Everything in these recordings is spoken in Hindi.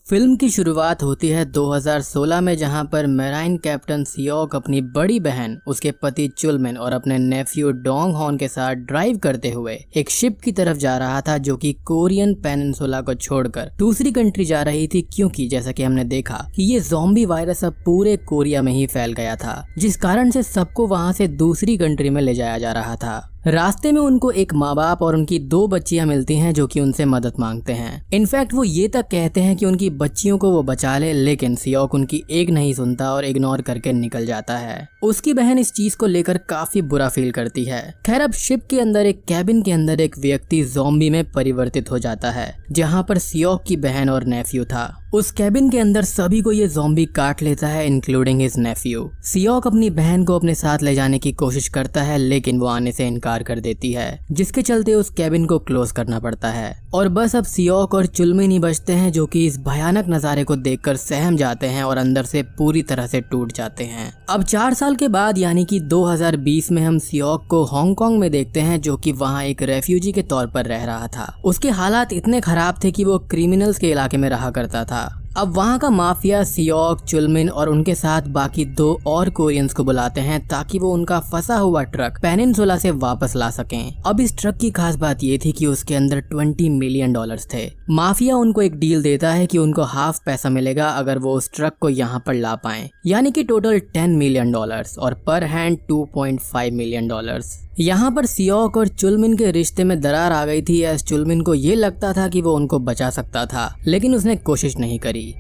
फिल्म की शुरुआत होती है 2016 में, जहां पर मेराइन कैप्टन सियोक अपनी बड़ी बहन, उसके पति चुलमिन और अपने नेफ्यू डोंग हॉन के साथ ड्राइव करते हुए एक शिप की तरफ जा रहा था जो कि कोरियन पेनिनसुला को छोड़कर दूसरी कंट्री जा रही थी, क्योंकि जैसा कि हमने देखा कि ये ज़ॉम्बी वायरस अब पूरे कोरिया में ही फैल गया था, जिस कारण से सबको वहां से दूसरी कंट्री में ले जाया जा रहा था। रास्ते में उनको एक माँ बाप और उनकी 2 बच्चियां मिलती हैं जो कि उनसे मदद मांगते हैं। इनफैक्ट वो ये तक कहते हैं कि उनकी बच्चियों को वो बचा ले, लेकिन सियोक उनकी एक नहीं सुनता और इग्नोर करके निकल जाता है। उसकी बहन इस चीज को लेकर काफी बुरा फील करती है। खैर, अब शिप के अंदर एक कैबिन के अंदर एक व्यक्ति ज़ॉम्बी में परिवर्तित हो जाता है, जहाँ पर सियोक की बहन और नेफ्यू था। उस कैबिन के अंदर सभी को ये ज़ॉम्बी काट लेता है, इंक्लूडिंग हिज नेफ्यू। सियोक अपनी बहन को अपने साथ ले जाने की कोशिश करता है, लेकिन वो आने से इनकार कर देती है, जिसके चलते उस कैबिन को क्लोज करना पड़ता है। और बस अब सियोक और चुलमिन ही बचते हैं, जो कि इस भयानक नज़ारे को देखकर सहम जाते हैं और अंदर से पूरी तरह से टूट जाते हैं। अब 4 साल के बाद यानी कि 2020 में हम सियोक को हांगकांग में देखते हैं, जो कि वहाँ एक रेफ्यूजी के तौर पर रह रहा था। उसके हालात इतने खराब थे कि वो क्रिमिनल्स के इलाके में रहा करता था। अब वहाँ का माफिया सियोक, चुलमिन और उनके साथ बाकी 2 और कोरियंस को बुलाते हैं ताकि वो उनका फंसा हुआ ट्रक पेनिनसुला से वापस ला सकें। अब इस ट्रक की खास बात ये थी कि उसके अंदर $20 मिलियन थे। माफिया उनको एक डील देता है कि उनको हाफ पैसा मिलेगा अगर वो उस ट्रक को यहाँ पर ला पाए, यानी कि टोटल $10 मिलियन और पर हैंड $2.5 मिलियन। यहाँ पर सियोक और चुलमिन के रिश्ते में दरार आ गई थी, एस चुलमिन को ये लगता था कि वो उनको बचा सकता था, लेकिन उसने कोशिश नहीं करी।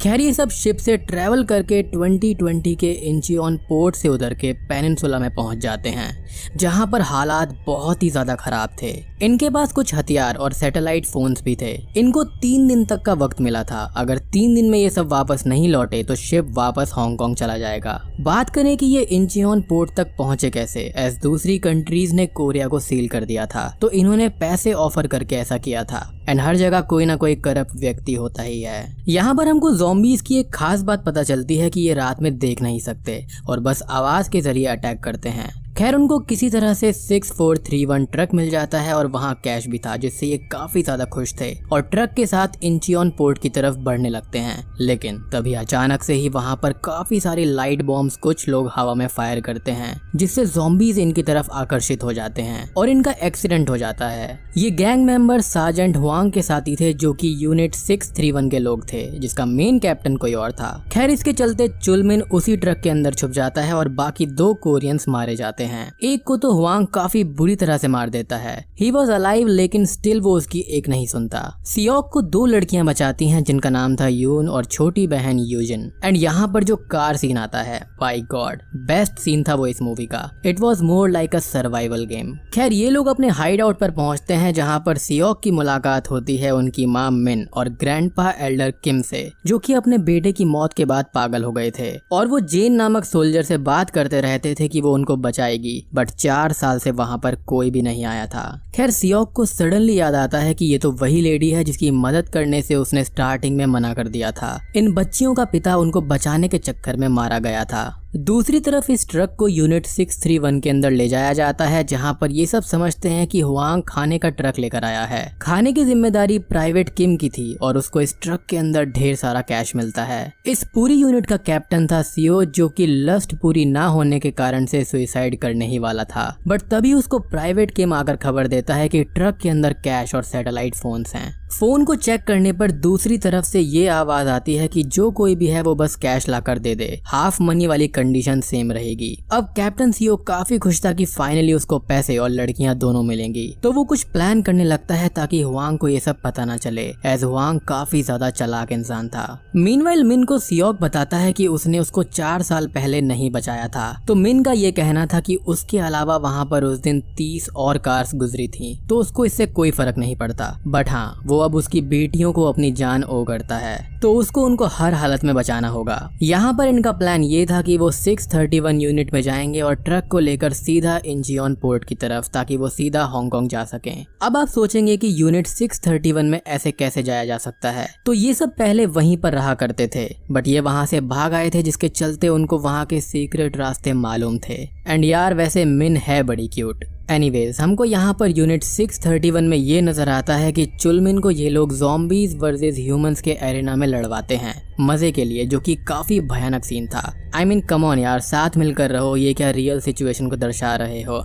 खैर, ये सब शिप से ट्रैवल करके 2020 के इंचियोन पोर्ट से उतर के पेनिनसुला में पहुंच जाते हैं, जहां पर हालात बहुत ही ज्यादा खराब थे। इनके पास कुछ हथियार और सैटेलाइट फोन्स भी थे। इनको 3 दिन तक का वक्त मिला था। अगर 3 दिन में ये सब वापस नहीं लौटे तो शिप वापस हांगकांग चला जाएगा। बात करें कि ये इंचियोन पोर्ट तक पहुंचे कैसे, एस दूसरी कंट्रीज ने कोरिया को सील कर दिया था, तो इन्होंने पैसे ऑफर करके ऐसा किया था। एंड हर जगह कोई ना कोई करप्ट व्यक्ति होता ही है। यहाँ पर हमको ज़ॉम्बीज की एक खास बात पता चलती है कि ये रात में देख नहीं सकते और बस आवाज के जरिए अटैक करते हैं। खैर, उनको किसी तरह से 6431 ट्रक मिल जाता है और वहाँ कैश भी था, जिससे ये काफी ज्यादा खुश थे और ट्रक के साथ इंचियोन पोर्ट की तरफ बढ़ने लगते हैं। लेकिन तभी अचानक से ही वहाँ पर काफी सारी लाइट बॉम्ब्स कुछ लोग हवा में फायर करते हैं, जिससे ज़ॉम्बीज इनकी तरफ आकर्षित हो जाते हैं और इनका एक्सीडेंट हो जाता है। ये गैंग मेंबर सार्जेंट हुआंग के साथी थे, जो कि यूनिट 631 के लोग थे, जिसका मेन कैप्टन कोई और था। खैर, इसके चलते चुलमिन उसी ट्रक के अंदर छुप जाता है और बाकी 2 कोरियंस मारे जाते हैं। एक को तो हुआंग काफी बुरी तरह से मार देता है। ही वॉज अलाइव, लेकिन स्टिल वो उसकी एक नहीं सुनता। सियोक को 2 लड़कियां बचाती हैं, जिनका नाम था यून और छोटी बहन यूजिन। एंड यहाँ पर जो कार सीन आता है, बाय गॉड, बेस्ट सीन था वो इस मूवी का। It was more like a survival game. खैर, ये लोग अपने हाइड आउट पर पहुंचते हैं, जहाँ पर सियोक की मुलाकात होती है उनकी माँ मिन और ग्रैंडपा एल्डर किम से, जो कि अपने बेटे की मौत के बाद पागल हो गए थे। और वो जेन नामक सोल्जर से बात करते रहते थे कि वो उनको बचाएगी, बट 4 साल से वहां पर कोई भी नहीं आया था। खैर, सियोक को सडनली याद आता है कि ये तो वही लेडी है जिसकी मदद करने से उसने स्टार्टिंग में मना कर दिया था। इन बच्चियों का पिता उनको बचाने के चक्कर में मारा गया था। दूसरी तरफ इस ट्रक को यूनिट 631 के अंदर ले जाया जाता है, जहां पर ये सब समझते हैं कि हुआंग खाने का ट्रक लेकर आया है। खाने की जिम्मेदारी प्राइवेट किम की थी और उसको इस ट्रक के अंदर ढेर सारा कैश मिलता है। इस पूरी यूनिट का कैप्टन था सियो, जो कि लस्ट पूरी ना होने के कारण से सुसाइड करने ही वाला था। बट तभी उसको प्राइवेट किम आकर खबर देता है कि ट्रक के अंदर कैश और सैटेलाइट फोन्स हैं। फोन को चेक करने पर दूसरी तरफ से ये आवाज आती है कि जो कोई भी है वो बस कैश लाकर दे दे, हाफ मनी वाली कंडीशन सेम रहेगी। अब कैप्टन सीओ काफी खुश था कि फाइनली उसको पैसे और लड़कियां दोनों मिलेंगी, तो वो कुछ प्लान करने लगता है ताकि हुआंग को ये सब पता न चले, एज हुआंग काफी ज्यादा चालाक इंसान था। मीनवाइल मिन को सियोक बताता है कि उसने उसको 4 साल पहले नहीं बचाया था, तो मिन का ये कहना था कि उसके अलावा वहाँ पर उस दिन 30 और कार्स गुजरी थी, तो उसको इससे कोई फर्क नहीं पड़ता। बट हाँ, वो अब उसकी बेटियों को अपनी जान ओ करता है, तो उसको उनको हर हालत में बचाना होगा। यहाँ पर इनका प्लान ये था कि वो 631 यूनिट में जाएंगे और ट्रक को लेकर सीधा इंचियोन पोर्ट की तरफ, ताकि वो सीधा हांगकांग जा सकें। अब आप सोचेंगे कि यूनिट 631 में ऐसे कैसे जाया जा सकता है, तो ये सब पहले वहीं पर रहा करते थे, बट ये वहां से भाग आए थे, जिसके चलते उनको वहां के सीक्रेट रास्ते मालूम थे। एंड यार, वैसे मिन है बड़ी क्यूट। एनीवेज, हमको यहाँ पर यूनिट 631 में ये नजर आता है कि चुलमिन को ये लोग ज़ॉम्बीज वर्सेस ह्यूमंस के एरिना में लड़वाते हैं मजे के लिए, जो कि काफी भयानक सीन था। I mean, कम ऑन यार, साथ मिलकर रहो, ये क्या रियल सिचुएशन को दर्शा रहे हो।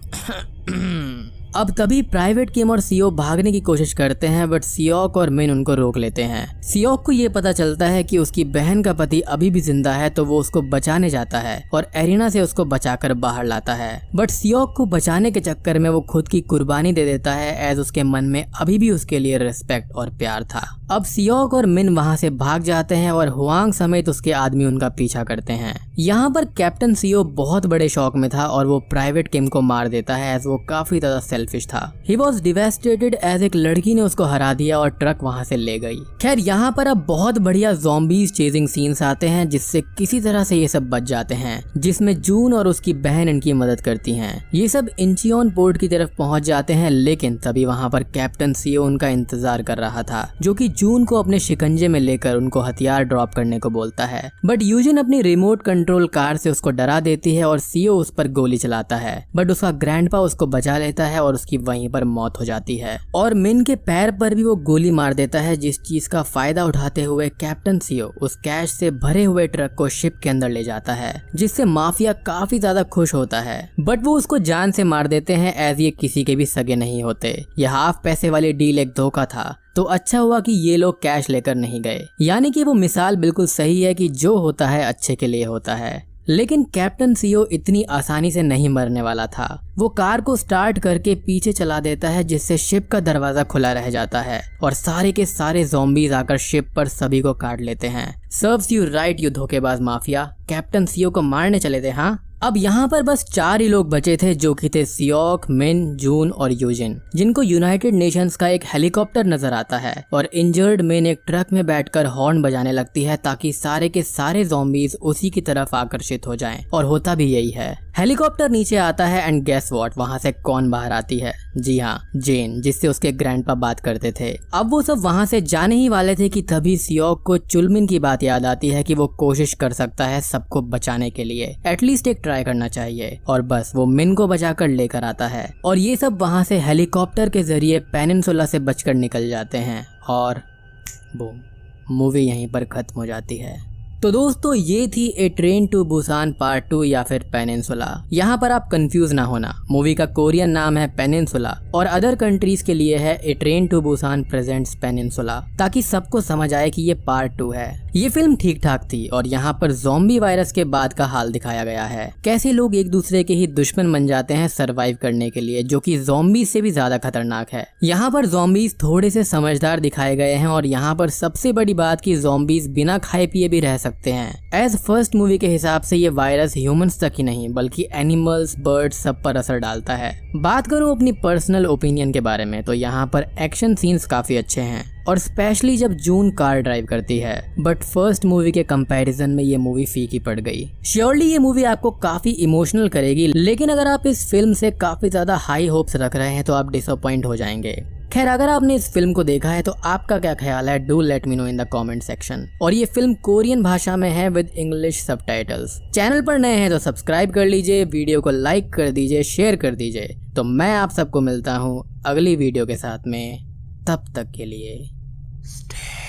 अब तभी प्राइवेट किम और सीओ भागने की कोशिश करते हैं, बट सियोक और मिन उनको रोक लेते हैं। सियोक को ये पता चलता है कि उसकी बहन का पति अभी भी जिंदा है, तो वो उसको बचाने जाता है और एरिना से उसको बचाकर बाहर लाता है। बट सियोक को बचाने के चक्कर में वो खुद की कुर्बानी दे देता है, एज उसके मन में अभी भी उसके लिए रिस्पेक्ट और प्यार था। अब सियोक और मिन वहाँ से भाग जाते हैं और हुआंग समेत उसके आदमी उनका पीछा करते हैं। यहाँ पर कैप्टन सीओ बहुत बड़े शौक में था और वो प्राइवेट किम को मार देता है, एज वो काफी ज्यादा सेल्फिश था। He was devastated एज एक लड़की ने उसको हरा दिया और ट्रक वहाँ से ले गई। खैर यहाँ पर अब बहुत बढ़िया ज़ॉम्बीज चेजिंग सीन्स आते हैं, जिससे किसी तरह से ये सब बच जाते हैं, जिसमें जून और उसकी बहन इनकी मदद करती हैं। ये सब इंचियोन पोर्ट की तरफ पहुंच जाते हैं, लेकिन तभी वहाँ पर कैप्टन सीओ उनका इंतजार कर रहा था, जो कि जून को अपने शिकंजे में लेकर उनको हथियार ड्रॉप करने को बोलता है। बट यूजिन अपनी रिमोट कंट्रोल कार से उसको डरा देती है और सीओ उस पर गोली चलाता है, बट उसका ग्रैंडपा उसको बचा लेता है और उसकी वहीं पर मौत हो जाती है। और मिन के पैर पर भी वो गोली मार देता है, जिस चीज का फायदा उठाते हुए कैप्टन सीओ उस कैश से भरे हुए ट्रक को शिप के अंदर ले जाता है, जिससे माफिया काफी ज्यादा खुश होता है। बट वो उसको जान से मार देते हैं, एज ये किसी के भी सगे नहीं होते। यह हाफ पैसे वाली डील एक धोखा था, तो अच्छा हुआ कि ये लोग कैश लेकर नहीं गए। यानी कि वो मिसाल बिल्कुल सही है कि जो होता है अच्छे के लिए होता है। लेकिन कैप्टन सीओ इतनी आसानी से नहीं मरने वाला था। वो कार को स्टार्ट करके पीछे चला देता है, जिससे शिप का दरवाजा खुला रह जाता है और सारे के सारे ज़ॉम्बीज आकर शिप पर सभी को काट लेते हैं। सर्व्स यू राइट, यू धोखेबाज माफिया, कैप्टन सीओ को मारने चले थे हाँ। अब यहाँ पर बस 4 ही लोग बचे थे, जो कि थे सियोक, मिन, जून और यूजिन, जिनको यूनाइटेड नेशंस का एक हेलीकॉप्टर नजर आता है और इंजर्ड मिन एक ट्रक में बैठकर हॉर्न बजाने लगती है, ताकि सारे के सारे ज़ॉम्बीज उसी की तरफ आकर्षित हो जाएं। और होता भी यही है। हेलीकॉप्टर नीचे आता है एंड गेस व्हाट, वहाँ से कौन बाहर आती है? जी हाँ, जेन, जिससे उसके ग्रैंडपा बात करते थे। अब वो सब वहाँ से जाने ही वाले थे कि तभी सियोक को चुलमिन की बात याद आती है कि वो कोशिश कर सकता है सबको बचाने के लिए, एटलीस्ट एक ट्राई करना चाहिए। और बस वो मिन को बचाकर लेकर आता है और ये सब वहाँ से हेलीकॉप्टर के जरिए पेनिनसुला से बचकर निकल जाते हैं और बूम, मूवी यहीं पर खत्म हो जाती है। तो दोस्तों ये थी ए ट्रेन टू बुसान पार्ट 2 या फिर पेनिनसुला। यहाँ पर आप कंफ्यूज ना होना, मूवी का कोरियन नाम है पेनिनसुला और अदर कंट्रीज के लिए है a train to Busan presents peninsula, ताकि सबको समझ आए कि ये पार्ट 2 है। ये फिल्म ठीक ठाक थी और यहाँ पर ज़ॉम्बी वायरस के बाद का हाल दिखाया गया है, कैसे लोग एक दूसरे के ही दुश्मन बन जाते हैं सरवाइव करने के लिए, जो कि ज़ॉम्बी से भी ज्यादा खतरनाक है। यहाँ पर ज़ॉम्बीज थोड़े से समझदार दिखाए गए हैं और यहाँ पर सबसे बड़ी बात कि ज़ॉम्बीज बिना खाए पिए भी रह सकते हैं। एज फर्स्ट मूवी के हिसाब से ये वायरस ह्यूमंस तक ही नहीं बल्कि एनिमल्स, बर्ड्स सब पर असर डालता है। बात करूँ अपनी पर्सनल ओपिनियन के बारे में, तो यहाँ पर एक्शन सीन्स काफी अच्छे हैं और स्पेशली जब जून कार ड्राइव करती है, बट फर्स्ट मूवी के कंपैरिजन में ये मूवी फीकी पड़ गई। श्योरली ये मूवी आपको काफी इमोशनल करेगी, लेकिन अगर आप इस फिल्म से काफी ज्यादा हाई होप्स रख रहे हैं तो आप डिसअपॉइंट हो जाएंगे। खैर, अगर आपने इस फिल्म को देखा है तो आपका क्या ख्याल है, do let me know in the comment section. और ये फिल्म कोरियन भाषा में है विद इंग्लिश सबटाइटल्स। चैनल पर नए हैं तो सब्सक्राइब कर लीजिए, वीडियो को लाइक कर दीजिए, शेयर कर दीजिए। तो मैं आप सबको मिलता हूँ अगली वीडियो के साथ में, तब तक के लिए stay